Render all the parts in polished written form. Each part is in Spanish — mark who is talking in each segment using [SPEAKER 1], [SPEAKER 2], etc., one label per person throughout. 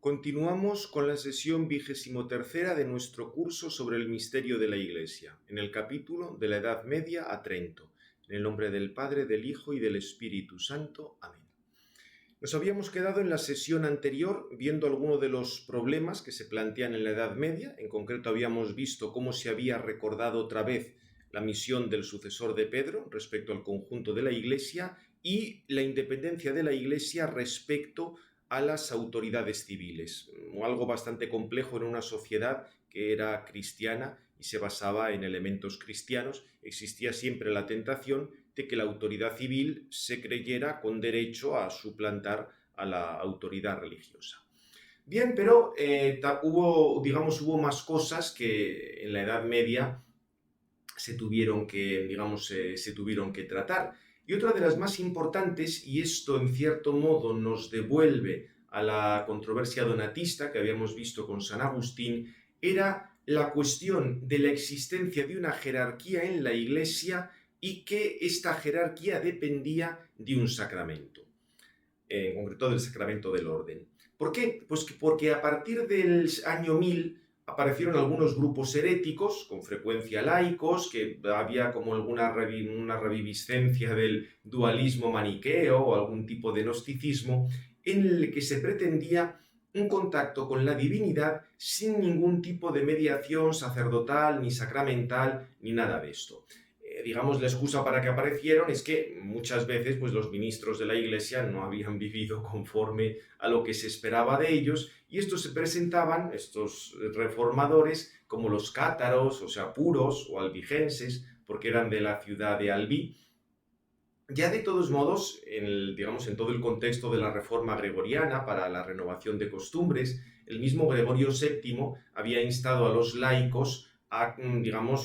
[SPEAKER 1] Continuamos con la sesión 23ª de nuestro curso sobre el misterio de la Iglesia, en el capítulo de la Edad Media a Trento. En el nombre del Padre, del Hijo y del Espíritu Santo. Amén. Nos habíamos quedado en la sesión anterior viendo algunos de los problemas que se plantean en la Edad Media. En concreto habíamos visto cómo se había recordado otra vez la misión del sucesor de Pedro respecto al conjunto de la Iglesia y la independencia de la Iglesia respecto a las autoridades civiles, algo bastante complejo en una sociedad que era cristiana y se basaba en elementos cristianos. Existía siempre la tentación de que la autoridad civil se creyera con derecho a suplantar a la autoridad religiosa. Bien, pero hubo más cosas que en la Edad Media se tuvieron que tratar. Y otra de las más importantes, y esto en cierto modo nos devuelve a la controversia donatista que habíamos visto con San Agustín, era la cuestión de la existencia de una jerarquía en la Iglesia y que esta jerarquía dependía de un sacramento, en concreto del sacramento del orden. ¿Por qué? Pues porque a partir del año 1000 aparecieron algunos grupos heréticos, con frecuencia laicos, que había como una reviviscencia del dualismo maniqueo o algún tipo de gnosticismo, en el que se pretendía un contacto con la divinidad sin ningún tipo de mediación sacerdotal, ni sacramental, ni nada de esto. La excusa para que aparecieron es que muchas veces pues, los ministros de la Iglesia no habían vivido conforme a lo que se esperaba de ellos, y estos se presentaban, estos reformadores, como los cátaros, o sea, puros o albigenses, porque eran de la ciudad de Albí. Ya de todos modos, en todo el contexto de la reforma gregoriana para la renovación de costumbres, el mismo Gregorio VII había instado a los laicos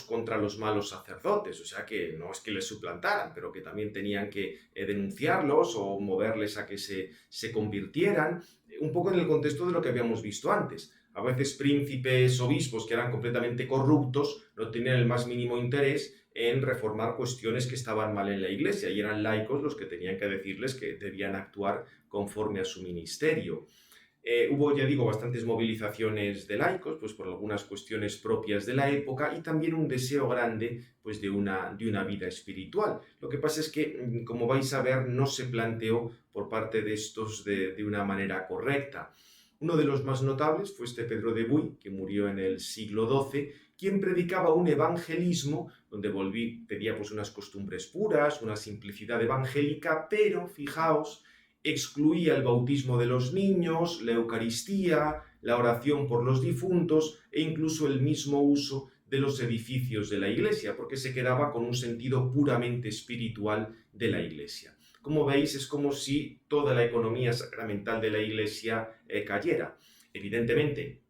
[SPEAKER 1] contra los malos sacerdotes, o sea que no es que les suplantaran, pero que también tenían que denunciarlos o moverles a que se convirtieran, un poco en el contexto de lo que habíamos visto antes. A veces príncipes, obispos que eran completamente corruptos no tenían el más mínimo interés en reformar cuestiones que estaban mal en la Iglesia, y eran laicos los que tenían que decirles que debían actuar conforme a su ministerio. Hubo, ya digo, bastantes movilizaciones de laicos, pues por algunas cuestiones propias de la época, y también un deseo grande, pues de una vida espiritual. Lo que pasa es que, como vais a ver, no se planteó por parte de estos de una manera correcta. Uno de los más notables fue este Pedro de Buy, que murió en el siglo XII, quien predicaba un evangelismo donde pedía pues unas costumbres puras, una simplicidad evangélica, pero fijaos, excluía el bautismo de los niños, la Eucaristía, la oración por los difuntos e incluso el mismo uso de los edificios de la Iglesia, porque se quedaba con un sentido puramente espiritual de la Iglesia. Como veis, es como si toda la economía sacramental de la Iglesia cayera. Evidentemente,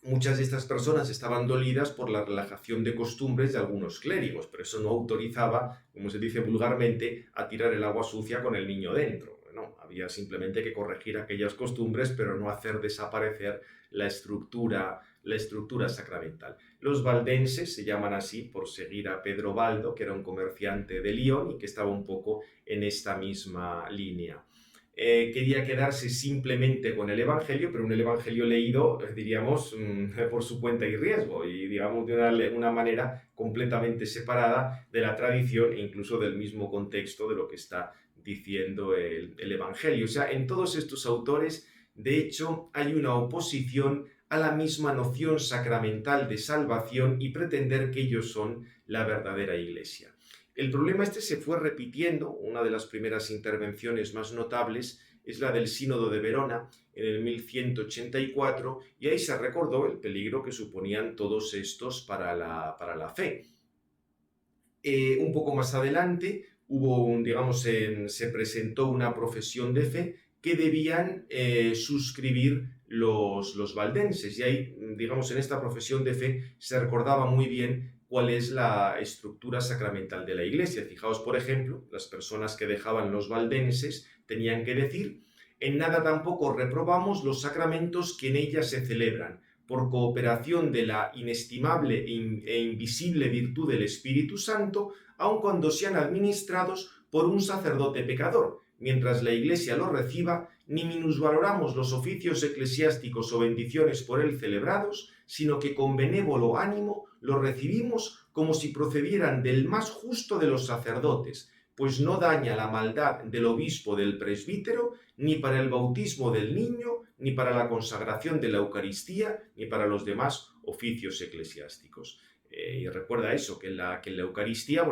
[SPEAKER 1] muchas de estas personas estaban dolidas por la relajación de costumbres de algunos clérigos, pero eso no autorizaba, como se dice vulgarmente, a tirar el agua sucia con el niño dentro. No, había simplemente que corregir aquellas costumbres, pero no hacer desaparecer la estructura sacramental. Los valdenses se llaman así por seguir a Pedro Baldo, que era un comerciante de Lyon y que estaba un poco en esta misma línea. Quería quedarse simplemente con el Evangelio, pero un Evangelio leído, diríamos, por su cuenta y riesgo, y digamos de una manera completamente separada de la tradición e incluso del mismo contexto de lo que está diciendo el Evangelio. O sea, en todos estos autores, de hecho, hay una oposición a la misma noción sacramental de salvación y pretender que ellos son la verdadera Iglesia. El problema este se fue repitiendo. Una de las primeras intervenciones más notables es la del Sínodo de Verona en el 1184, y ahí se recordó el peligro que suponían todos estos para la fe. Un poco más adelante se presentó una profesión de fe que debían suscribir los valdenses, y ahí, en esta profesión de fe se recordaba muy bien cuál es la estructura sacramental de la Iglesia. Fijaos, por ejemplo, las personas que dejaban los valdenses tenían que decir: en nada tampoco reprobamos los sacramentos que en ella se celebran, por cooperación de la inestimable e invisible virtud del Espíritu Santo, aun cuando sean administrados por un sacerdote pecador, mientras la Iglesia los reciba ni minusvaloramos los oficios eclesiásticos o bendiciones por él celebrados, sino que con benévolo ánimo los recibimos como si procedieran del más justo de los sacerdotes, pues no daña la maldad del obispo del presbítero, ni para el bautismo del niño, ni para la consagración de la Eucaristía, ni para los demás oficios eclesiásticos. Y recuerda eso, que en la Eucaristía,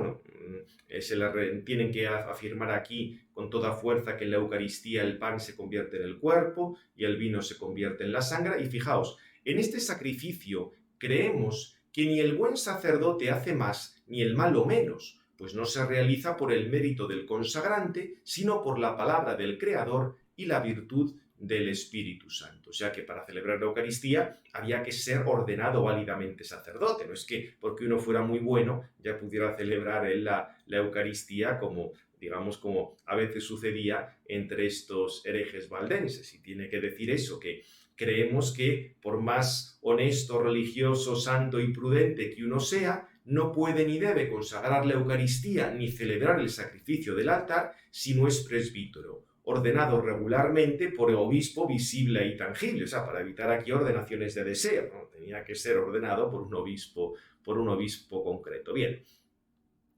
[SPEAKER 1] tienen que afirmar aquí con toda fuerza que en la Eucaristía el pan se convierte en el cuerpo y el vino se convierte en la sangre. Y fijaos, en este sacrificio creemos que ni el buen sacerdote hace más, ni el malo menos, pues no se realiza por el mérito del consagrante, sino por la palabra del Creador y la virtud del Espíritu Santo. O sea que para celebrar la Eucaristía había que ser ordenado válidamente sacerdote. No es que porque uno fuera muy bueno ya pudiera celebrar la Eucaristía como a veces sucedía entre estos herejes valdenses. Y tiene que decir eso, que creemos que por más honesto, religioso, santo y prudente que uno sea, no puede ni debe consagrar la Eucaristía ni celebrar el sacrificio del altar si no es presbítero, ordenado regularmente por el obispo visible y tangible, o sea, para evitar aquí ordenaciones de deseo, ¿no? Tenía que ser ordenado por un obispo concreto. Bien,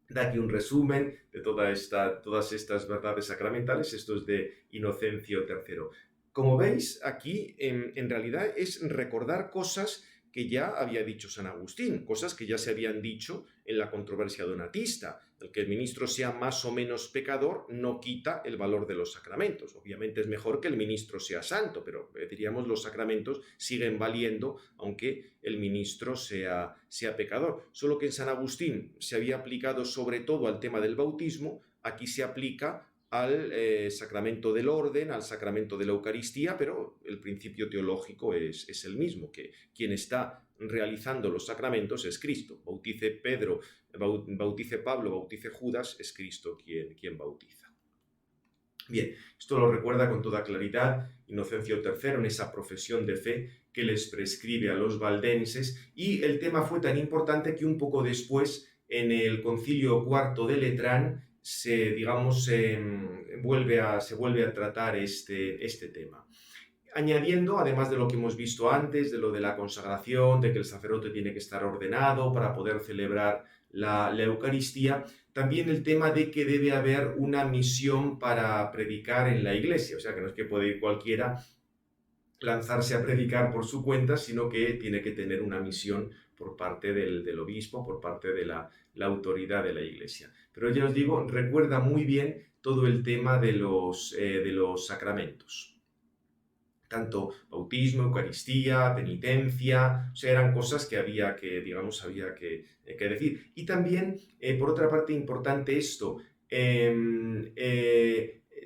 [SPEAKER 1] da aquí un resumen de todas estas verdades sacramentales. Esto es de Inocencio III. Como veis, aquí en realidad es recordar cosas que ya había dicho San Agustín, cosas que ya se habían dicho en la controversia donatista. El que el ministro sea más o menos pecador no quita el valor de los sacramentos. Obviamente es mejor que el ministro sea santo, pero diríamos los sacramentos siguen valiendo aunque el ministro sea pecador. Solo que en San Agustín se había aplicado sobre todo al tema del bautismo, aquí se aplica al sacramento del orden, al sacramento de la Eucaristía, pero el principio teológico es el mismo, que quien está realizando los sacramentos es Cristo. Bautice Pedro, bautice Pablo, bautice Judas, es Cristo quien bautiza. Bien, esto lo recuerda con toda claridad Inocencio III en esa profesión de fe que les prescribe a los valdenses, y el tema fue tan importante que un poco después, en el Concilio IV de Letrán, se vuelve a tratar este tema. Añadiendo, además de lo que hemos visto antes, de lo de la consagración, de que el sacerdote tiene que estar ordenado para poder celebrar la Eucaristía, también el tema de que debe haber una misión para predicar en la iglesia. O sea, que no es que puede ir cualquiera lanzarse a predicar por su cuenta, sino que tiene que tener una misión por parte del obispo, por parte de la autoridad de la iglesia. Pero ya os digo, recuerda muy bien todo el tema de los sacramentos. Tanto bautismo, Eucaristía, penitencia, o sea, eran cosas que había que decir. Y también, por otra parte, importante esto,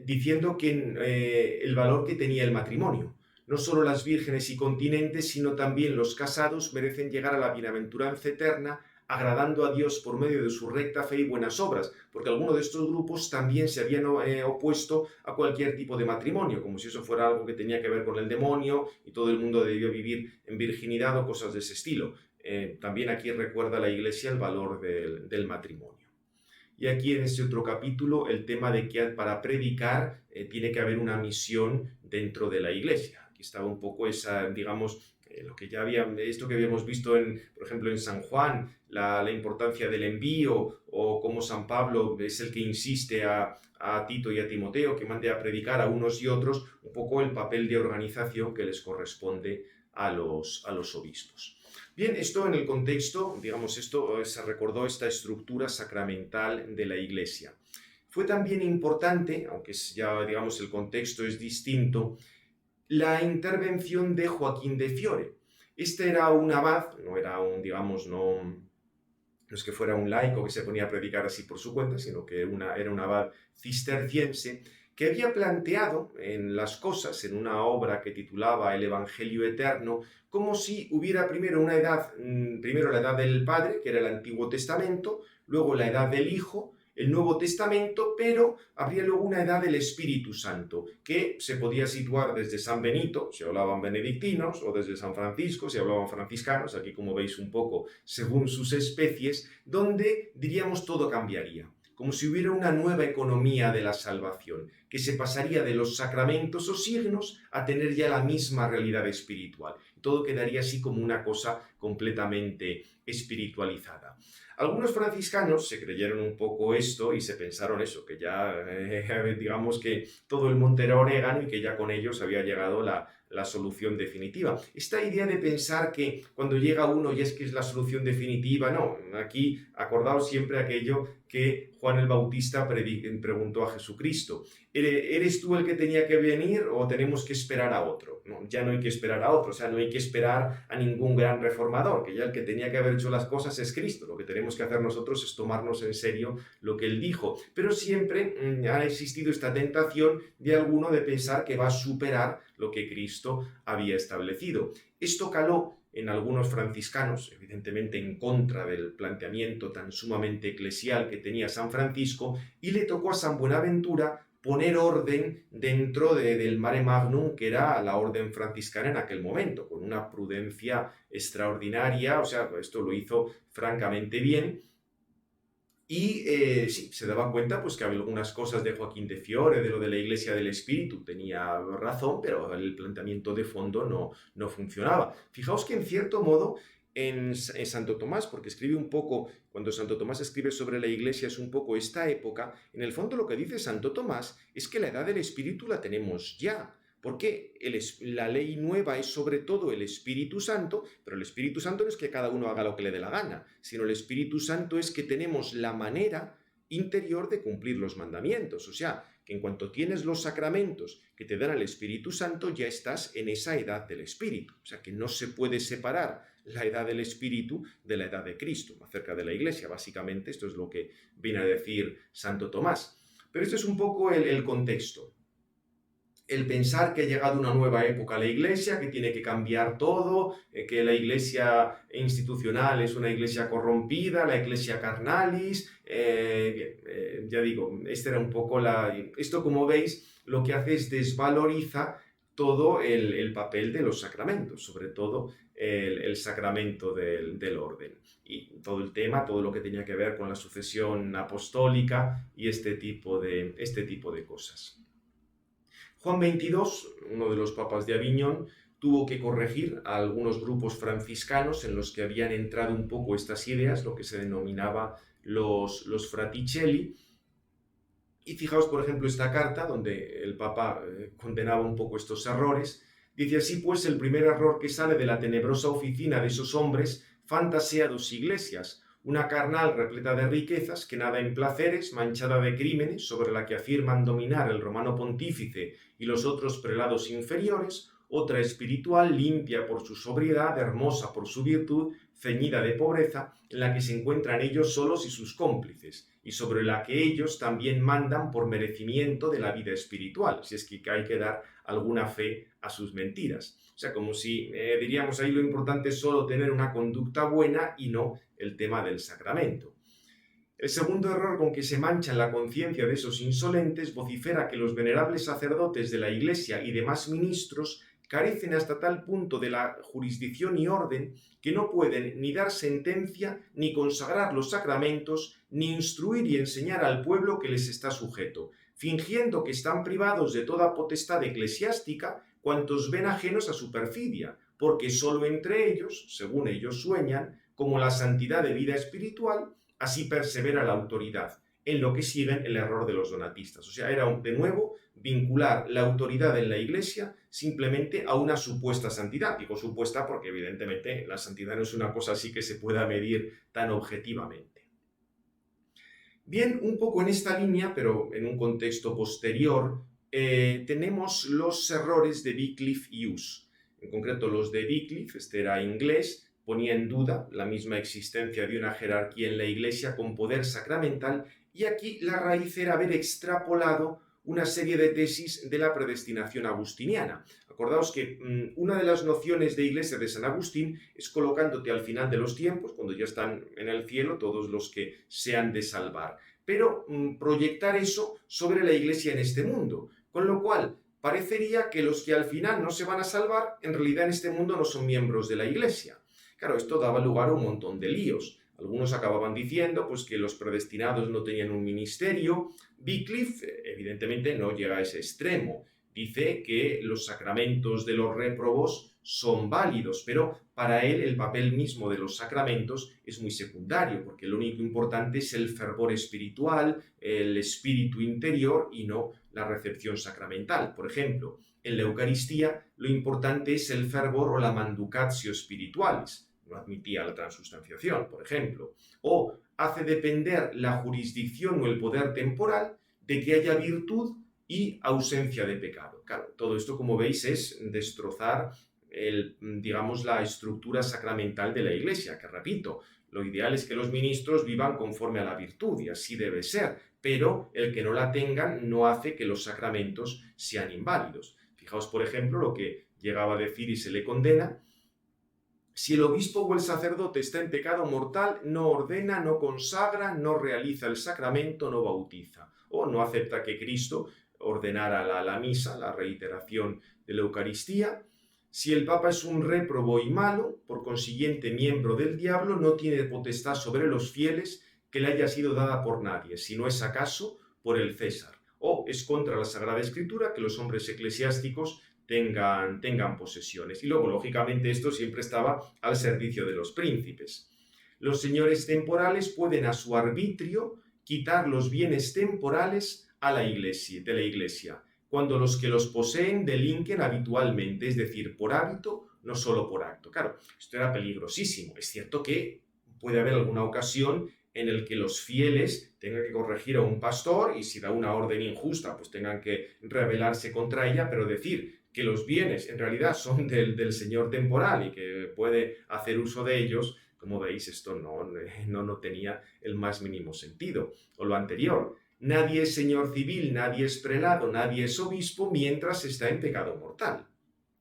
[SPEAKER 1] diciendo que el valor que tenía el matrimonio. No solo las vírgenes y continentes, sino también los casados merecen llegar a la bienaventuranza eterna, agradando a Dios por medio de su recta fe y buenas obras, porque algunos de estos grupos también se habían opuesto a cualquier tipo de matrimonio, como si eso fuera algo que tenía que ver con el demonio y todo el mundo debía vivir en virginidad o cosas de ese estilo. También aquí recuerda la Iglesia el valor del matrimonio. Y aquí en este otro capítulo el tema de que para predicar tiene que haber una misión dentro de la Iglesia. Aquí estaba un poco esa, esto que habíamos visto, por ejemplo, en San Juan, la importancia del envío, o cómo San Pablo es el que insiste a Tito y a Timoteo que mande a predicar a unos y otros, un poco el papel de organización que les corresponde a los obispos. Bien, esto en el contexto, esto se recordó esta estructura sacramental de la Iglesia. Fue también importante, aunque ya el contexto es distinto, la intervención de Joaquín de Fiore. Este era un abad, no era no es que fuera un laico que se ponía a predicar así por su cuenta, sino que era un abad cisterciense que había planteado en las cosas, en una obra que titulaba El Evangelio Eterno, como si hubiera primero la edad del Padre, que era el Antiguo Testamento, luego la edad del Hijo, el Nuevo Testamento, pero habría luego una edad del Espíritu Santo, que se podía situar desde San Benito, si hablaban benedictinos, o desde San Francisco, si hablaban franciscanos, aquí como veis un poco según sus especies, donde diríamos todo cambiaría. como si hubiera una nueva economía de la salvación, que se pasaría de los sacramentos o signos a tener ya la misma realidad espiritual. Todo quedaría así como una cosa completamente espiritualizada. Algunos franciscanos se creyeron un poco esto y se pensaron eso, que ya, digamos que todo el monte era orégano y que ya con ellos había llegado la solución definitiva. Esta idea de pensar que cuando llega uno ya es que es la solución definitiva, no. Aquí acordaos siempre aquello que Juan el Bautista preguntó a Jesucristo. ¿Eres tú el que tenía que venir o tenemos que esperar a otro? No, ya no hay que esperar a otro, o sea, no hay que esperar a ningún gran reformador, que ya el que tenía que haber hecho las cosas es Cristo. Lo que tenemos que hacer nosotros es tomarnos en serio lo que él dijo. Pero siempre ha existido esta tentación de alguno de pensar que va a superar lo que Cristo había establecido. Esto caló en algunos franciscanos, evidentemente en contra del planteamiento tan sumamente eclesial que tenía San Francisco, y le tocó a San Buenaventura poner orden dentro del mare magnum que era la orden franciscana en aquel momento, con una prudencia extraordinaria, o sea, esto lo hizo francamente bien. Y sí, se daba cuenta pues, que había algunas cosas de Joaquín de Fiore, de lo de la Iglesia del Espíritu, tenía razón, pero el planteamiento de fondo no funcionaba. Fijaos que en cierto modo en Santo Tomás, porque escribe un poco, cuando Santo Tomás escribe sobre la Iglesia es un poco esta época, en el fondo lo que dice Santo Tomás es que la edad del Espíritu la tenemos ya. Porque la ley nueva es sobre todo el Espíritu Santo, pero el Espíritu Santo no es que cada uno haga lo que le dé la gana, sino el Espíritu Santo es que tenemos la manera interior de cumplir los mandamientos. O sea, que en cuanto tienes los sacramentos que te dan al Espíritu Santo, ya estás en esa edad del Espíritu. O sea, que no se puede separar la edad del Espíritu de la edad de Cristo. Acerca de la Iglesia, básicamente, esto es lo que viene a decir Santo Tomás. Pero este es un poco el contexto. El pensar que ha llegado una nueva época a la Iglesia, que tiene que cambiar todo, que la Iglesia institucional es una Iglesia corrompida, la Iglesia carnalis, ya digo, esta era un poco esto, como veis, lo que hace es desvaloriza todo el papel de los sacramentos, sobre todo el sacramento del orden. Y todo el tema, todo lo que tenía que ver con la sucesión apostólica y este tipo de cosas. Juan XXII, uno de los papas de Aviñón, tuvo que corregir a algunos grupos franciscanos en los que habían entrado un poco estas ideas, lo que se denominaba los fraticelli. Y fijaos, por ejemplo, esta carta donde el Papa condenaba un poco estos errores. Dice así, pues, el primer error que sale de la tenebrosa oficina de esos hombres fantasea dos iglesias, una carnal repleta de riquezas, que nada en placeres, manchada de crímenes, sobre la que afirman dominar el romano pontífice y los otros prelados inferiores, otra espiritual, limpia por su sobriedad, hermosa por su virtud, ceñida de pobreza, en la que se encuentran ellos solos y sus cómplices, y sobre la que ellos también mandan por merecimiento de la vida espiritual, si es que hay que dar alguna fe a sus mentiras. O sea, como si diríamos ahí lo importante es solo tener una conducta buena y no el tema del sacramento. El segundo error con que se mancha la conciencia de esos insolentes vocifera que los venerables sacerdotes de la Iglesia y demás ministros carecen hasta tal punto de la jurisdicción y orden que no pueden ni dar sentencia, ni consagrar los sacramentos, ni instruir y enseñar al pueblo que les está sujeto, fingiendo que están privados de toda potestad eclesiástica cuantos ven ajenos a su perfidia, porque sólo entre ellos, según ellos sueñan, como la santidad de vida espiritual, así persevera la autoridad, en lo que siguen el error de los donatistas. O sea, era de nuevo vincular la autoridad en la Iglesia simplemente a una supuesta santidad. Digo supuesta porque evidentemente la santidad no es una cosa así que se pueda medir tan objetivamente. Bien, un poco en esta línea, pero en un contexto posterior, tenemos los errores de Wycliffe y Hus. En concreto los de Wycliffe, este era inglés, ponía en duda la misma existencia de una jerarquía en la Iglesia con poder sacramental, y aquí la raíz era haber extrapolado una serie de tesis de la predestinación agustiniana. Acordaos que una de las nociones de Iglesia de San Agustín es colocándote al final de los tiempos, cuando ya están en el cielo todos los que se han de salvar, pero proyectar eso sobre la Iglesia en este mundo, con lo cual parecería que los que al final no se van a salvar, en realidad en este mundo no son miembros de la Iglesia. Claro, esto daba lugar a un montón de líos. Algunos acababan diciendo pues, que los predestinados no tenían un ministerio. Wycliffe, evidentemente, no llega a ese extremo. Dice que los sacramentos de los réprobos son válidos, pero para él el papel mismo de los sacramentos es muy secundario, porque lo único importante es el fervor espiritual, el espíritu interior y no la recepción sacramental. Por ejemplo, en la Eucaristía lo importante es el fervor o la manducatio spiritualis. No admitía la transustanciación, por ejemplo. O hace depender la jurisdicción o el poder temporal de que haya virtud y ausencia de pecado. Claro, todo esto, como veis, es destrozar la estructura sacramental de la Iglesia, que repito, lo ideal es que los ministros vivan conforme a la virtud y así debe ser, pero el que no la tengan no hace que los sacramentos sean inválidos. Fijaos, por ejemplo, lo que llegaba a decir y se le condena: si el obispo o el sacerdote está en pecado mortal, no ordena, no consagra, no realiza el sacramento, no bautiza, o no acepta que Cristo ordenara la misa, la reiteración de la Eucaristía. Si el Papa es un réprobo y malo, por consiguiente miembro del diablo, no tiene potestad sobre los fieles que le haya sido dada por nadie, si no es acaso por el César. O es contra la Sagrada Escritura que los hombres eclesiásticos tengan posesiones. Y luego, lógicamente, esto siempre estaba al servicio de los príncipes. Los señores temporales pueden a su arbitrio quitar los bienes temporales de la Iglesia, cuando los que los poseen delinquen habitualmente, es decir, por hábito, no solo por acto. Claro, esto era peligrosísimo. Es cierto que puede haber alguna ocasión en el que los fieles tengan que corregir a un pastor y si da una orden injusta, pues tengan que rebelarse contra ella, pero decir que los bienes en realidad son del señor temporal y que puede hacer uso de ellos, como veis, esto no tenía el más mínimo sentido. O lo anterior: nadie es señor civil, nadie es prelado, nadie es obispo mientras está en pecado mortal.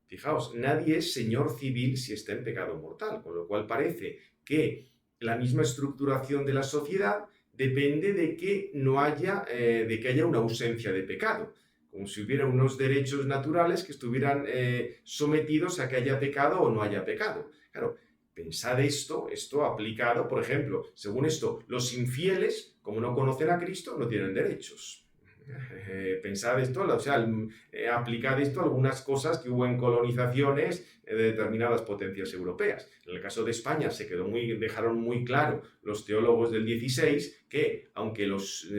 [SPEAKER 1] Fijaos, nadie es señor civil si está en pecado mortal, con lo cual parece que la misma estructuración de la sociedad depende de que haya una ausencia de pecado, como si hubiera unos derechos naturales que estuvieran sometidos a que haya pecado o no haya pecado. Claro, pensad esto aplicado, por ejemplo, según esto, los infieles, como no conocen a Cristo, no tienen derechos. Pensad esto, aplicad esto a algunas cosas que hubo en colonizaciones de determinadas potencias europeas. En el caso de España dejaron muy claro los teólogos del XVI que, aunque los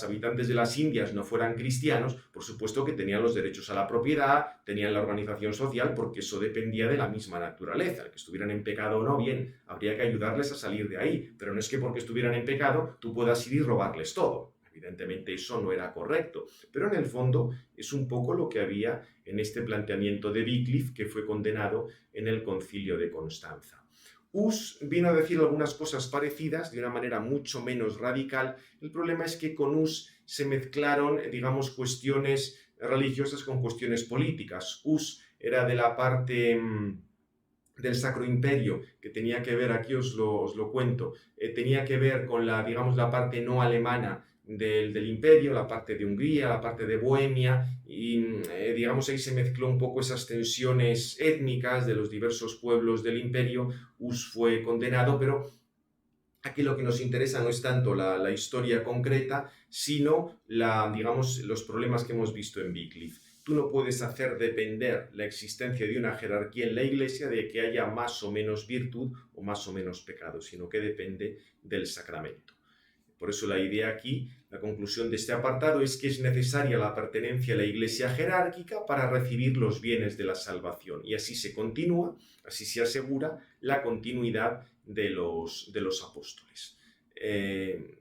[SPEAKER 1] habitantes de las Indias no fueran cristianos, por supuesto que tenían los derechos a la propiedad, tenían la organización social, porque eso dependía de la misma naturaleza. El que estuvieran en pecado o no, bien, habría que ayudarles a salir de ahí, pero no es que porque estuvieran en pecado tú puedas ir y robarles todo. Evidentemente eso no era correcto, pero en el fondo es un poco lo que había en este planteamiento de Wycliffe, que fue condenado en el Concilio de Constanza. Hus vino a decir algunas cosas parecidas de una manera mucho menos radical. El problema es que con Hus se mezclaron, cuestiones religiosas con cuestiones políticas. Hus era de la parte del Sacro Imperio, que tenía que ver, aquí os lo cuento, tenía que ver con la parte no alemana del imperio, la parte de Hungría, la parte de Bohemia, y ahí se mezcló un poco esas tensiones étnicas de los diversos pueblos del imperio. Hus fue condenado, pero aquí lo que nos interesa no es tanto la historia concreta, sino los problemas que hemos visto en Wycliffe. Tú no puedes hacer depender la existencia de una jerarquía en la Iglesia de que haya más o menos virtud o más o menos pecado, sino que depende del sacramento. Por eso la idea aquí, la conclusión de este apartado, es que es necesaria la pertenencia a la Iglesia jerárquica para recibir los bienes de la salvación. Y así se continúa, así se asegura la continuidad de los apóstoles.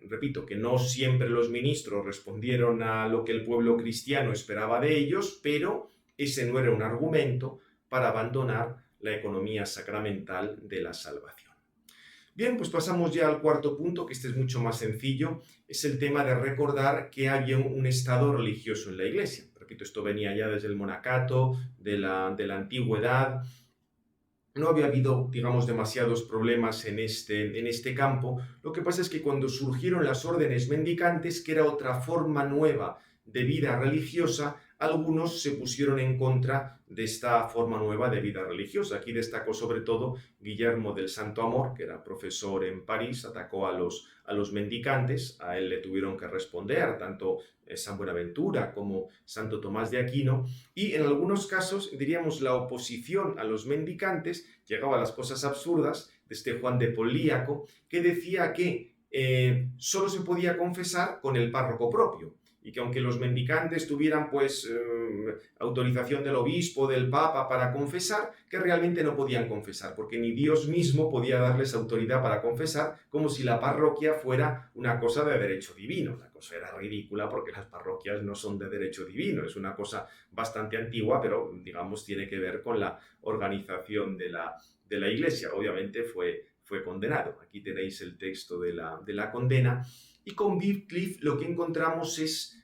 [SPEAKER 1] Repito que no siempre los ministros respondieron a lo que el pueblo cristiano esperaba de ellos, pero ese no era un argumento para abandonar la economía sacramental de la salvación. Bien, pues pasamos ya al cuarto punto, que este es mucho más sencillo, es el tema de recordar que había un estado religioso en la Iglesia. Repito, esto venía ya desde el monacato, de la antigüedad. No había habido, demasiados problemas en este campo. Lo que pasa es que cuando surgieron las órdenes mendicantes, que era otra forma nueva de vida religiosa, algunos se pusieron en contra de esta forma nueva de vida religiosa. Aquí destacó sobre todo Guillermo del Santo Amor, que era profesor en París, atacó a los mendicantes, a él le tuvieron que responder tanto San Buenaventura como Santo Tomás de Aquino, y en algunos casos, diríamos, la oposición a los mendicantes llegaba a las cosas absurdas, de Juan de Políaco, que decía que solo se podía confesar con el párroco propio, y que aunque los mendicantes tuvieran autorización del obispo, del papa para confesar, que realmente no podían confesar, porque ni Dios mismo podía darles autoridad para confesar, como si la parroquia fuera una cosa de derecho divino. La cosa era ridícula porque las parroquias no son de derecho divino, es una cosa bastante antigua, pero digamos tiene que ver con la organización de la Iglesia. Obviamente fue condenado. Aquí tenéis el texto de la condena. Y con Wycliffe lo que encontramos es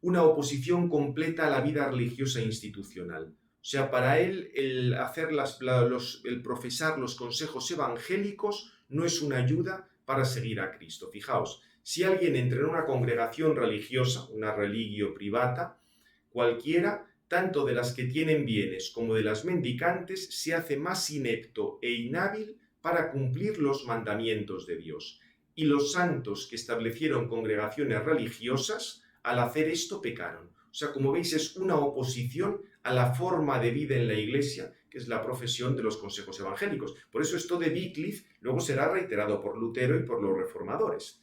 [SPEAKER 1] una oposición completa a la vida religiosa e institucional. O sea, para él el profesar los consejos evangélicos no es una ayuda para seguir a Cristo. Fijaos, si alguien entra en una congregación religiosa, una religio privata, cualquiera, tanto de las que tienen bienes como de las mendicantes, se hace más inepto e inhábil para cumplir los mandamientos de Dios. Y los santos que establecieron congregaciones religiosas, al hacer esto pecaron. O sea, como veis, es una oposición a la forma de vida en la Iglesia, que es la profesión de los consejos evangélicos. Por eso esto de Wycliffe luego será reiterado por Lutero y por los reformadores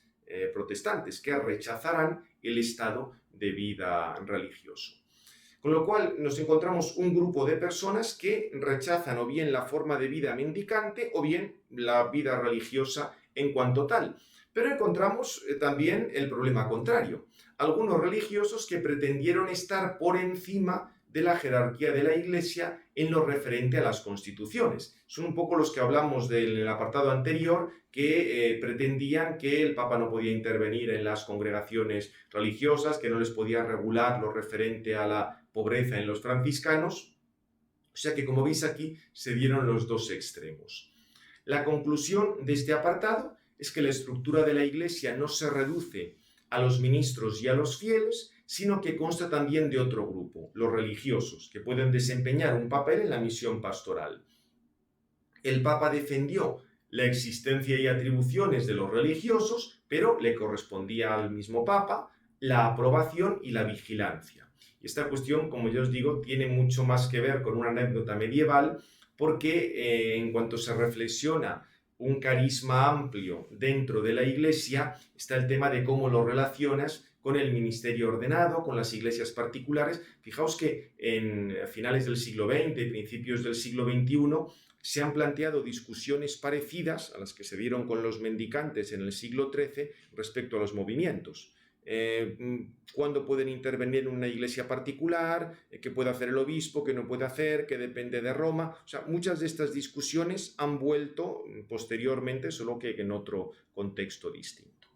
[SPEAKER 1] protestantes, que rechazarán el estado de vida religioso. Con lo cual nos encontramos un grupo de personas que rechazan o bien la forma de vida mendicante o bien la vida religiosa en cuanto tal. Pero encontramos también el problema contrario. Algunos religiosos que pretendieron estar por encima de la jerarquía de la Iglesia en lo referente a las constituciones. Son un poco los que hablamos del apartado anterior, que pretendían que el Papa no podía intervenir en las congregaciones religiosas, que no les podía regular lo referente a la pobreza en los franciscanos. O sea que, como veis aquí, se dieron los dos extremos. La conclusión de este apartado es que la estructura de la Iglesia no se reduce a los ministros y a los fieles, sino que consta también de otro grupo, los religiosos, que pueden desempeñar un papel en la misión pastoral. El Papa defendió la existencia y atribuciones de los religiosos, pero le correspondía al mismo Papa la aprobación y la vigilancia. Y esta cuestión, como ya os digo, tiene mucho más que ver con una anécdota medieval, porque en cuanto se reflexiona un carisma amplio dentro de la Iglesia, está el tema de cómo lo relacionas con el ministerio ordenado, con las iglesias particulares. Fijaos que en finales del siglo XX y principios del siglo XXI se han planteado discusiones parecidas a las que se dieron con los mendicantes en el siglo XIII respecto a los movimientos. ¿Cuándo pueden intervenir en una iglesia particular? ¿Qué puede hacer el obispo? ¿Qué no puede hacer? ¿Qué depende de Roma? O sea, muchas de estas discusiones han vuelto posteriormente, solo que en otro contexto distinto.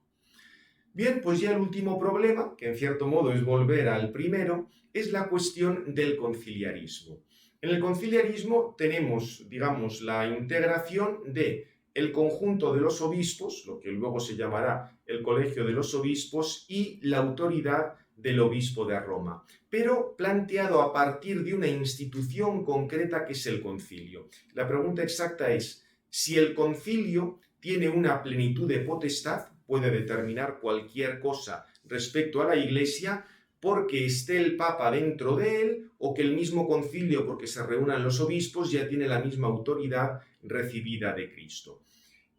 [SPEAKER 1] Bien, pues ya el último problema, que en cierto modo es volver al primero, es la cuestión del conciliarismo. En el conciliarismo tenemos, digamos, la integración de el conjunto de los obispos, lo que luego se llamará el Colegio de los Obispos, y la autoridad del obispo de Roma, pero planteado a partir de una institución concreta que es el concilio. La pregunta exacta es, si el concilio tiene una plenitud de potestad, puede determinar cualquier cosa respecto a la Iglesia, porque esté el Papa dentro de él, o que el mismo concilio, porque se reúnan los obispos, ya tiene la misma autoridad recibida de Cristo.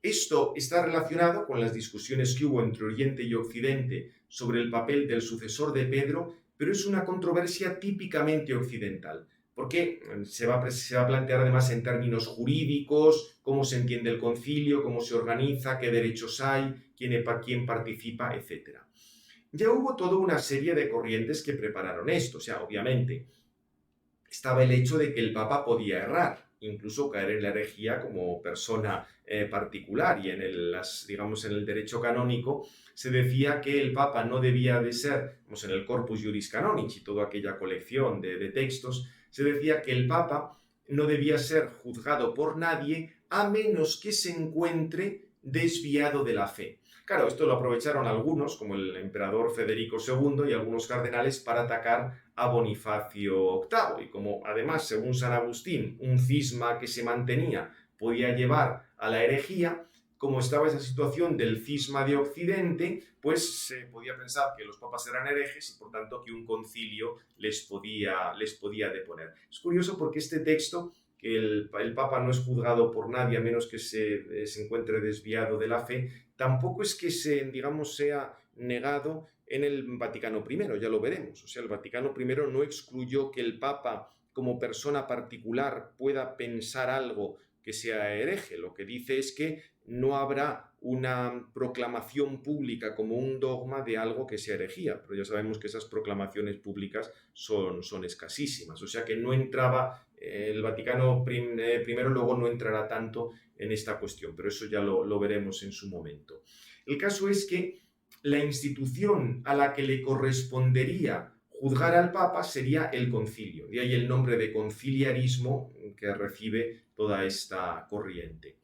[SPEAKER 1] Esto está relacionado con las discusiones que hubo entre Oriente y Occidente sobre el papel del sucesor de Pedro, pero es una controversia típicamente occidental, porque se va a plantear además en términos jurídicos, cómo se entiende el concilio, cómo se organiza, qué derechos hay, quién participa, etc. Ya hubo toda una serie de corrientes que prepararon esto. O sea, obviamente estaba el hecho de que el Papa podía errar, incluso caer en la herejía como persona particular, y en el derecho canónico se decía que el Papa no debía de ser, en el Corpus Juris Canonici y toda aquella colección de textos, se decía que el Papa no debía ser juzgado por nadie a menos que se encuentre desviado de la fe. Claro, esto lo aprovecharon algunos, como el emperador Federico II y algunos cardenales, para atacar a Bonifacio VIII. Y como además, según San Agustín, un cisma que se mantenía podía llevar a la herejía, como estaba esa situación del cisma de Occidente, pues se podía pensar que los papas eran herejes y por tanto que un concilio les podía deponer. Es curioso porque este texto, que el Papa no es juzgado por nadie a menos que se encuentre desviado de la fe, tampoco es que sea negado en el Vaticano I, ya lo veremos. O sea, el Vaticano I no excluyó que el Papa como persona particular pueda pensar algo que sea hereje. Lo que dice es que no habrá una proclamación pública como un dogma de algo que sea herejía, pero ya sabemos que esas proclamaciones públicas son escasísimas, o sea que no entraba, el Vaticano primero luego no entrará tanto en esta cuestión, pero eso ya lo veremos en su momento. El caso es que la institución a la que le correspondería juzgar al Papa sería el concilio, de ahí el nombre de conciliarismo que recibe toda esta corriente.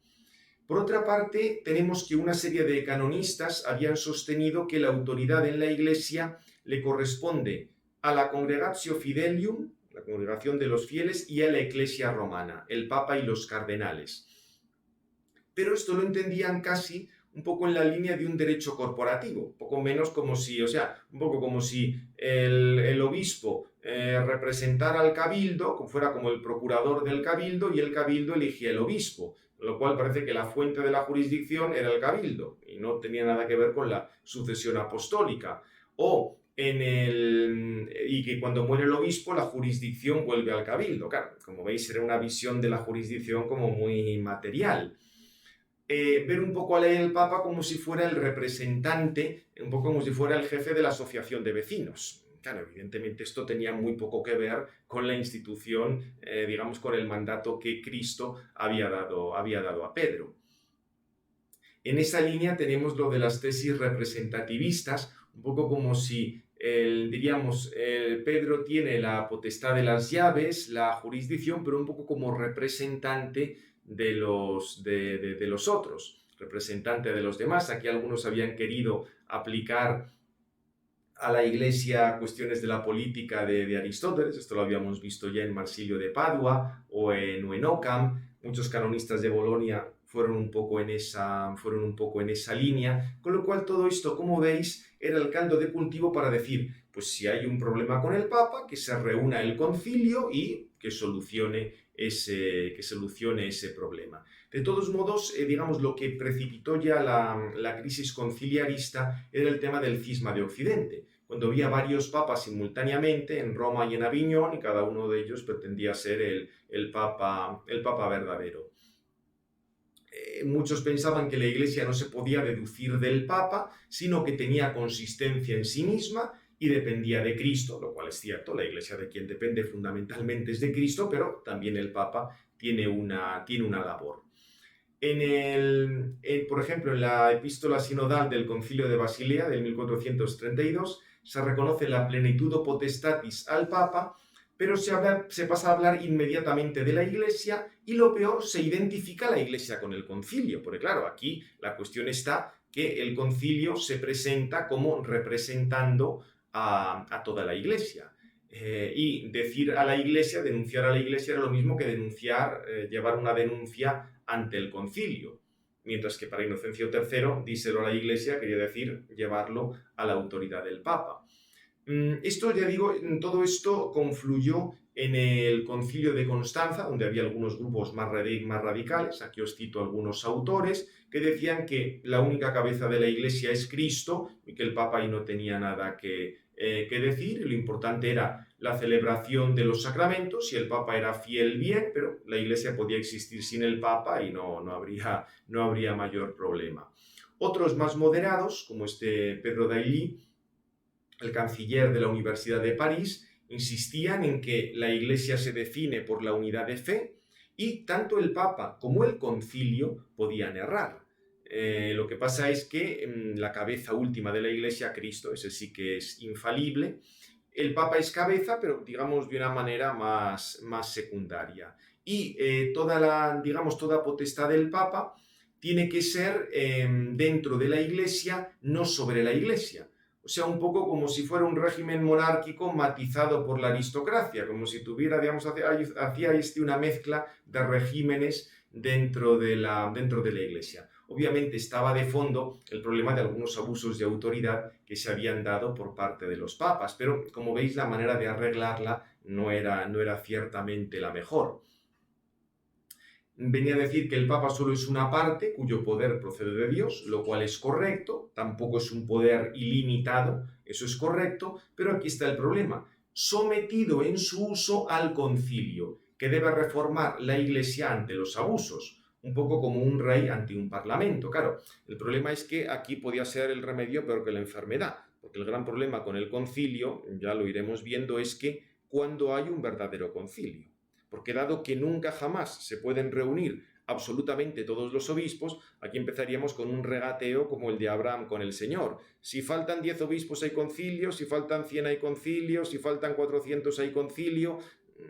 [SPEAKER 1] Por otra parte, tenemos que una serie de canonistas habían sostenido que la autoridad en la Iglesia le corresponde a la Congregatio Fidelium, la congregación de los fieles, y a la Iglesia romana, el Papa y los cardenales. Pero esto lo entendían casi un poco en la línea de un derecho corporativo, un poco menos como si, un poco como si el obispo representara al cabildo, fuera como el procurador del cabildo y el cabildo elegía el obispo, lo cual parece que la fuente de la jurisdicción era el cabildo y no tenía nada que ver con la sucesión apostólica. Y que cuando muere el obispo la jurisdicción vuelve al cabildo. Claro, como veis era una visión de la jurisdicción como muy material. Ver un poco a la ley del Papa como si fuera el representante, un poco como si fuera el jefe de la asociación de vecinos. Claro, evidentemente esto tenía muy poco que ver con la institución, digamos, con el mandato que Cristo había dado a Pedro. En esa línea tenemos lo de las tesis representativistas, un poco como si, Pedro tiene la potestad de las llaves, la jurisdicción, pero un poco como representante de los otros, representante de los demás. Aquí algunos habían querido aplicar a la Iglesia cuestiones de la política de Aristóteles, esto lo habíamos visto ya en Marsilio de Padua o en Occam. Muchos canonistas de Bolonia fueron un poco en esa línea, con lo cual todo esto, como veis, era el caldo de cultivo para decir, pues si hay un problema con el Papa, que se reúna el concilio y que solucione ese problema. De todos modos, digamos, lo que precipitó ya la crisis conciliarista era el tema del cisma de Occidente, cuando había varios papas simultáneamente en Roma y en Aviñón, y cada uno de ellos pretendía ser el papa verdadero. Muchos pensaban que la Iglesia no se podía deducir del Papa, sino que tenía consistencia en sí misma y dependía de Cristo, lo cual es cierto, la Iglesia de quien depende fundamentalmente es de Cristo, pero también el Papa tiene una labor. Por ejemplo, en la epístola sinodal del Concilio de Basilea del 1432 se reconoce la plenitudo potestatis al Papa, pero se pasa a hablar inmediatamente de la Iglesia y lo peor, se identifica la Iglesia con el concilio, porque claro, aquí la cuestión está que el concilio se presenta como representando a toda la Iglesia. Y decir a la Iglesia, denunciar a la Iglesia era lo mismo que llevar una denuncia ante el concilio. Mientras que para Inocencio III, díselo a la Iglesia quería decir llevarlo a la autoridad del Papa. Esto, ya digo, todo esto confluyó en el Concilio de Constanza, donde había algunos grupos más radicales. Aquí os cito algunos autores que decían que la única cabeza de la Iglesia es Cristo y que el Papa ahí no tenía nada que decir. Lo importante era la celebración de los sacramentos y el Papa era fiel, bien, pero la Iglesia podía existir sin el Papa y no habría mayor problema. Otros más moderados, como Pedro Dailly, el canciller de la Universidad de París, insistían en que la Iglesia se define por la unidad de fe y tanto el Papa como el concilio podían errar. Lo que pasa es que la cabeza última de la Iglesia, Cristo, ese sí que es infalible. El Papa es cabeza, pero digamos de una manera más secundaria. Y toda potestad del Papa tiene que ser dentro de la Iglesia, no sobre la Iglesia. O sea, un poco como si fuera un régimen monárquico matizado por la aristocracia, como si tuviera, digamos, hacía una mezcla de regímenes dentro de la Iglesia. Obviamente estaba de fondo el problema de algunos abusos de autoridad que se habían dado por parte de los papas, pero como veis la manera de arreglarla no era ciertamente la mejor. Venía a decir que el Papa solo es una parte cuyo poder procede de Dios, lo cual es correcto, tampoco es un poder ilimitado, eso es correcto, pero aquí está el problema, sometido en su uso al concilio, que debe reformar la Iglesia ante los abusos, un poco como un rey ante un parlamento. Claro, el problema es que aquí podía ser el remedio peor que la enfermedad, porque el gran problema con el concilio, ya lo iremos viendo, es que cuando hay un verdadero concilio. Porque dado que nunca jamás se pueden reunir absolutamente todos los obispos, aquí empezaríamos con un regateo como el de Abraham con el Señor. Si faltan 10 obispos hay concilio, si faltan 100 hay concilio, si faltan 400 hay concilio.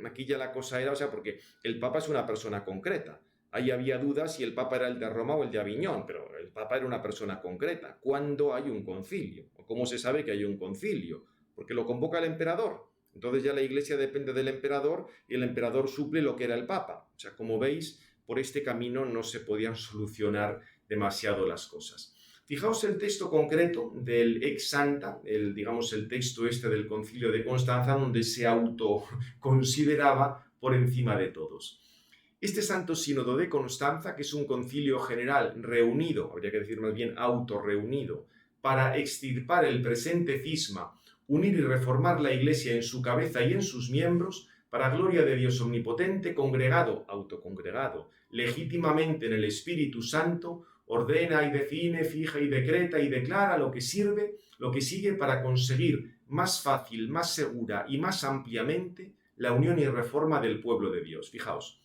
[SPEAKER 1] Aquí ya la cosa era, o sea, porque el Papa es una persona concreta. Ahí había dudas si el Papa era el de Roma o el de Aviñón, pero el Papa era una persona concreta. ¿Cuándo hay un concilio? ¿O cómo se sabe que hay un concilio? Porque lo convoca el emperador. Entonces ya la Iglesia depende del emperador y el emperador suple lo que era el Papa. O sea, como veis, por este camino no se podían solucionar demasiado las cosas. Fijaos el texto concreto del Ex Santa, el texto este del Concilio de Constanza, donde se autoconsideraba por encima de todos. Este Santo Sínodo de Constanza, que es un concilio general reunido, habría que decir más bien autorreunido, para extirpar el presente cisma, unir y reformar la Iglesia en su cabeza y en sus miembros, para gloria de Dios omnipotente, congregado, autocongregado, legítimamente en el Espíritu Santo, ordena y define, fija y decreta y declara lo que sigue para conseguir más fácil, más segura y más ampliamente la unión y reforma del pueblo de Dios. Fijaos,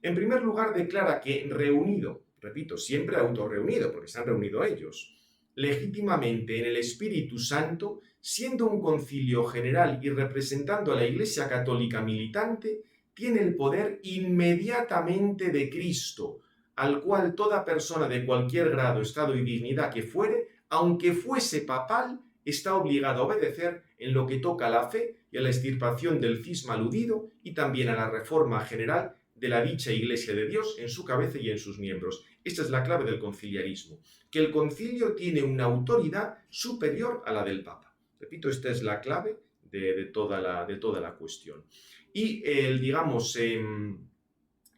[SPEAKER 1] en primer lugar declara que reunido, repito, siempre autorreunido, porque se han reunido ellos, legítimamente en el Espíritu Santo, siendo un concilio general y representando a la Iglesia Católica militante, tiene el poder inmediatamente de Cristo, al cual toda persona de cualquier grado, estado y dignidad que fuere, aunque fuese papal, está obligado a obedecer en lo que toca a la fe y a la extirpación del cisma aludido y también a la reforma general de la dicha Iglesia de Dios en su cabeza y en sus miembros. Esta es la clave del conciliarismo, que el concilio tiene una autoridad superior a la del Papa. Repito, esta es la clave de toda la cuestión. Y,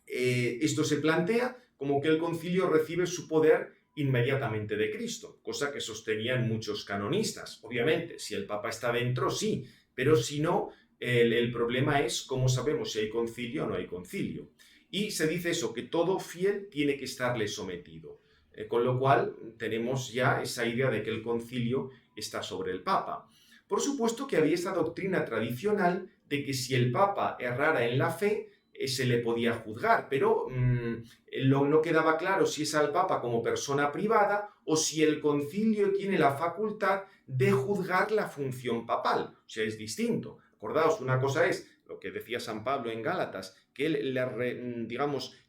[SPEAKER 1] esto se plantea como que el concilio recibe su poder inmediatamente de Cristo, cosa que sostenían muchos canonistas. Obviamente, si el Papa está dentro, sí, pero si no, el problema es cómo sabemos si hay concilio o no hay concilio. Y se dice eso, que todo fiel tiene que estarle sometido. Con lo cual tenemos ya esa idea de que el concilio está sobre el Papa. Por supuesto que había esta doctrina tradicional de que si el Papa errara en la fe, se le podía juzgar, pero no quedaba claro si es al Papa como persona privada o si el concilio tiene la facultad de juzgar la función papal. O sea, es distinto. Acordaos, una cosa es lo que decía San Pablo en Gálatas, que él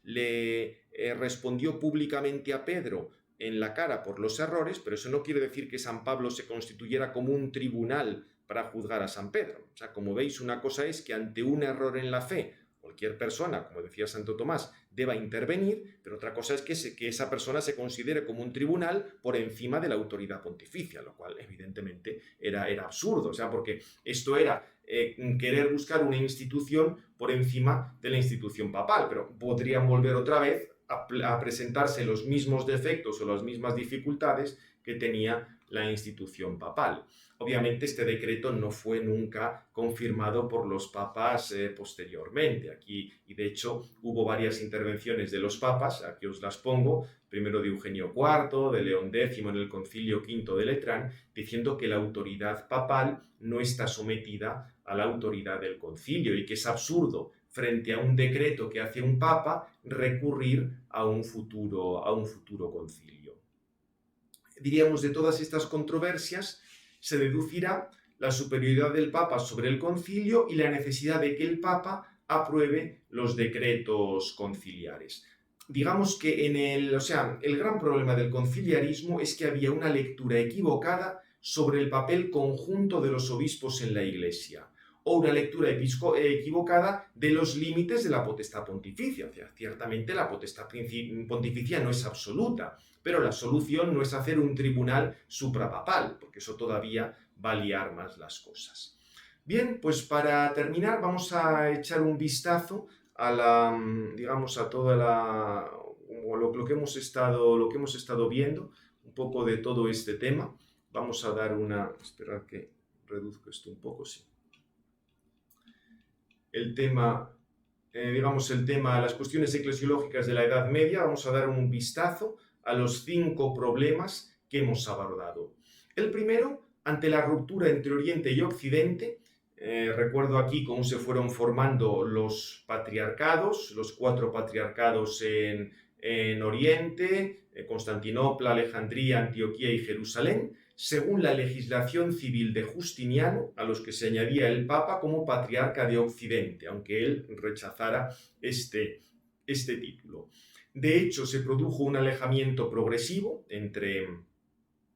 [SPEAKER 1] le respondió públicamente a Pedro en la cara por los errores, pero eso no quiere decir que San Pablo se constituyera como un tribunal para juzgar a San Pedro. O sea, como veis, una cosa es que ante un error en la fe, cualquier persona, como decía Santo Tomás, deba intervenir, pero otra cosa es que esa persona se considere como un tribunal por encima de la autoridad pontificia, lo cual evidentemente era absurdo, o sea, porque esto era querer buscar una institución por encima de la institución papal, pero podrían volver otra vez a presentarse los mismos defectos o las mismas dificultades que tenía la institución papal. Obviamente este decreto no fue nunca confirmado por los papas posteriormente. Aquí, y de hecho, hubo varias intervenciones de los papas, aquí os las pongo, primero de Eugenio IV, de León X en el Concilio V de Letrán, diciendo que la autoridad papal no está sometida a la autoridad del concilio y que es absurdo, frente a un decreto que hace un papa, recurrir a un futuro concilio. Diríamos, de todas estas controversias se deducirá la superioridad del Papa sobre el concilio y la necesidad de que el Papa apruebe los decretos conciliares. digamos que el gran problema del conciliarismo es que había una lectura equivocada sobre el papel conjunto de los obispos en la Iglesia, o una lectura equivocada de los límites de la potestad pontificia. O sea, ciertamente la potestad pontificia no es absoluta, pero la solución no es hacer un tribunal suprapapal, porque eso todavía va a liar más las cosas. Bien, pues para terminar vamos a echar un vistazo a toda lo que hemos estado viendo, un poco de todo este tema. Vamos a dar esperar que reduzco esto un poco, sí. El tema, las cuestiones eclesiológicas de la Edad Media, vamos a dar un vistazo a los 5 problemas que hemos abordado. El primero, ante la ruptura entre Oriente y Occidente, recuerdo aquí cómo se fueron formando los patriarcados, los 4 patriarcados en Oriente, Constantinopla, Alejandría, Antioquía y Jerusalén, según la legislación civil de Justiniano, a los que se añadía el Papa como patriarca de Occidente, aunque él rechazara este título. De hecho, se produjo un alejamiento progresivo entre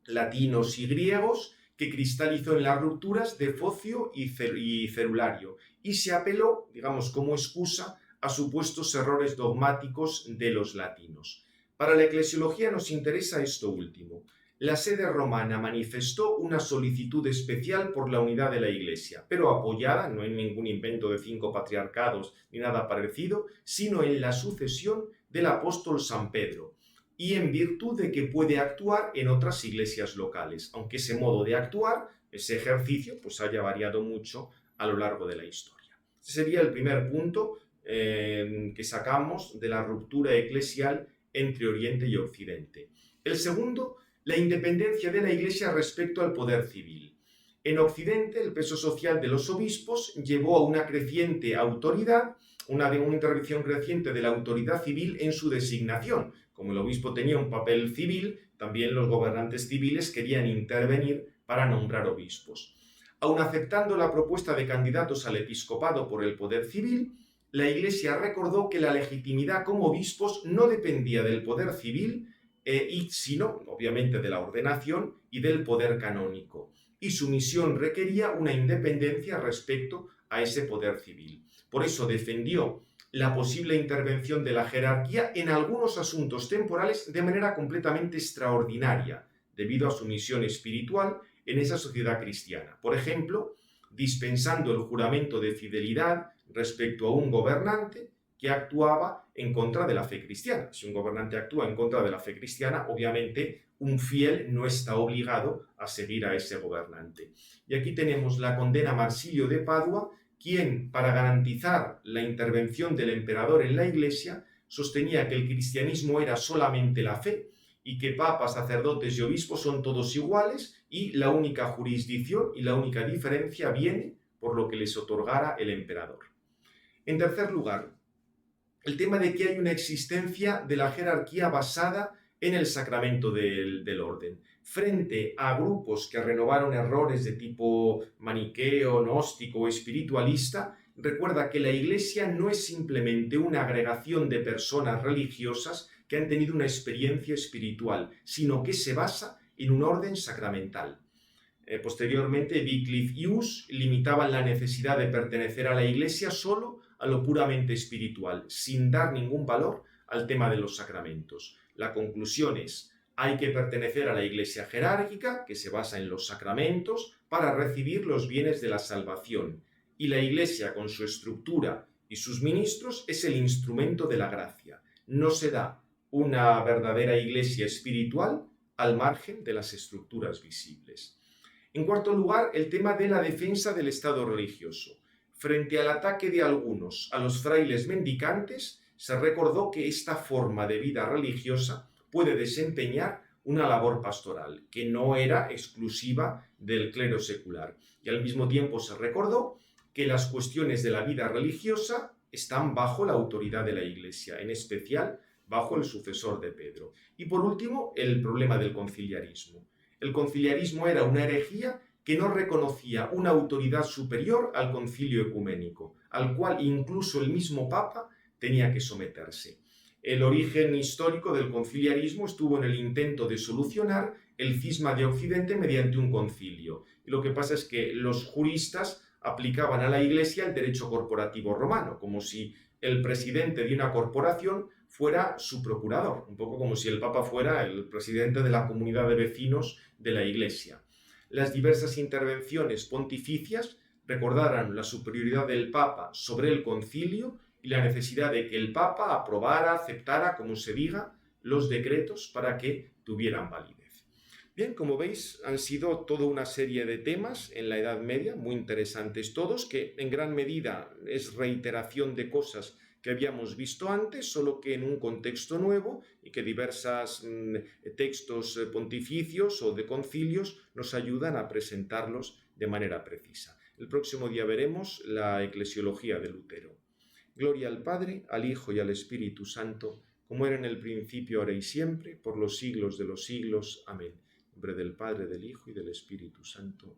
[SPEAKER 1] latinos y griegos, que cristalizó en las rupturas de Focio y Cerulario, y se apeló, como excusa, a supuestos errores dogmáticos de los latinos. Para la eclesiología nos interesa esto último. La sede romana manifestó una solicitud especial por la unidad de la Iglesia, pero apoyada no en ningún invento de 5 patriarcados ni nada parecido, sino en la sucesión del apóstol San Pedro, y en virtud de que puede actuar en otras iglesias locales, aunque ese modo de actuar, ese ejercicio, pues haya variado mucho a lo largo de la historia. Ese sería el primer punto que sacamos de la ruptura eclesial entre Oriente y Occidente. El segundo, la independencia de la Iglesia respecto al poder civil. En Occidente, el peso social de los obispos llevó a una creciente autoridad, una intervención creciente de la autoridad civil en su designación. Como el obispo tenía un papel civil, también los gobernantes civiles querían intervenir para nombrar obispos. Aun aceptando la propuesta de candidatos al episcopado por el poder civil, la Iglesia recordó que la legitimidad como obispos no dependía del poder civil, sino, obviamente, de la ordenación y del poder canónico, y su misión requería una independencia respecto a ese poder civil. Por eso defendió la posible intervención de la jerarquía en algunos asuntos temporales de manera completamente extraordinaria, debido a su misión espiritual en esa sociedad cristiana. Por ejemplo, dispensando el juramento de fidelidad respecto a un gobernante que actuaba en contra de la fe cristiana. Si un gobernante actúa en contra de la fe cristiana, obviamente un fiel no está obligado a seguir a ese gobernante. Y aquí tenemos la condena a Marsilio de Padua, quien, para garantizar la intervención del emperador en la Iglesia, sostenía que el cristianismo era solamente la fe y que papas, sacerdotes y obispos son todos iguales y la única jurisdicción y la única diferencia viene por lo que les otorgara el emperador. En tercer lugar, el tema de que hay una existencia de la jerarquía basada en el sacramento del orden. Frente a grupos que renovaron errores de tipo maniqueo, gnóstico o espiritualista, recuerda que la Iglesia no es simplemente una agregación de personas religiosas que han tenido una experiencia espiritual, sino que se basa en un orden sacramental. Posteriormente, Wycliffe y Hus limitaban la necesidad de pertenecer a la Iglesia solo a lo puramente espiritual, sin dar ningún valor al tema de los sacramentos. La conclusión es: hay que pertenecer a la Iglesia jerárquica, que se basa en los sacramentos, para recibir los bienes de la salvación. Y la Iglesia, con su estructura y sus ministros, es el instrumento de la gracia. No se da una verdadera Iglesia espiritual al margen de las estructuras visibles. En cuarto lugar, el tema de la defensa del Estado religioso. Frente al ataque de algunos a los frailes mendicantes, se recordó que esta forma de vida religiosa puede desempeñar una labor pastoral, que no era exclusiva del clero secular. Y al mismo tiempo se recordó que las cuestiones de la vida religiosa están bajo la autoridad de la Iglesia, en especial bajo el sucesor de Pedro. Y por último, el problema del conciliarismo. El conciliarismo era una herejía que no reconocía una autoridad superior al concilio ecuménico, al cual incluso el mismo Papa tenía que someterse. El origen histórico del conciliarismo estuvo en el intento de solucionar el cisma de Occidente mediante un concilio. Y lo que pasa es que los juristas aplicaban a la Iglesia el derecho corporativo romano, como si el presidente de una corporación fuera su procurador, un poco como si el Papa fuera el presidente de la comunidad de vecinos de la Iglesia. Las diversas intervenciones pontificias recordaran la superioridad del Papa sobre el concilio y la necesidad de que el Papa aprobara, aceptara, como se diga, los decretos para que tuvieran validez. Bien, como veis, han sido toda una serie de temas en la Edad Media, muy interesantes todos, que en gran medida es reiteración de cosas que habíamos visto antes, solo que en un contexto nuevo, y que diversos textos pontificios o de concilios nos ayudan a presentarlos de manera precisa. El próximo día veremos la eclesiología de Lutero. Gloria al Padre, al Hijo y al Espíritu Santo, como era en el principio, ahora y siempre, por los siglos de los siglos. Amén. En nombre del Padre, del Hijo y del Espíritu Santo.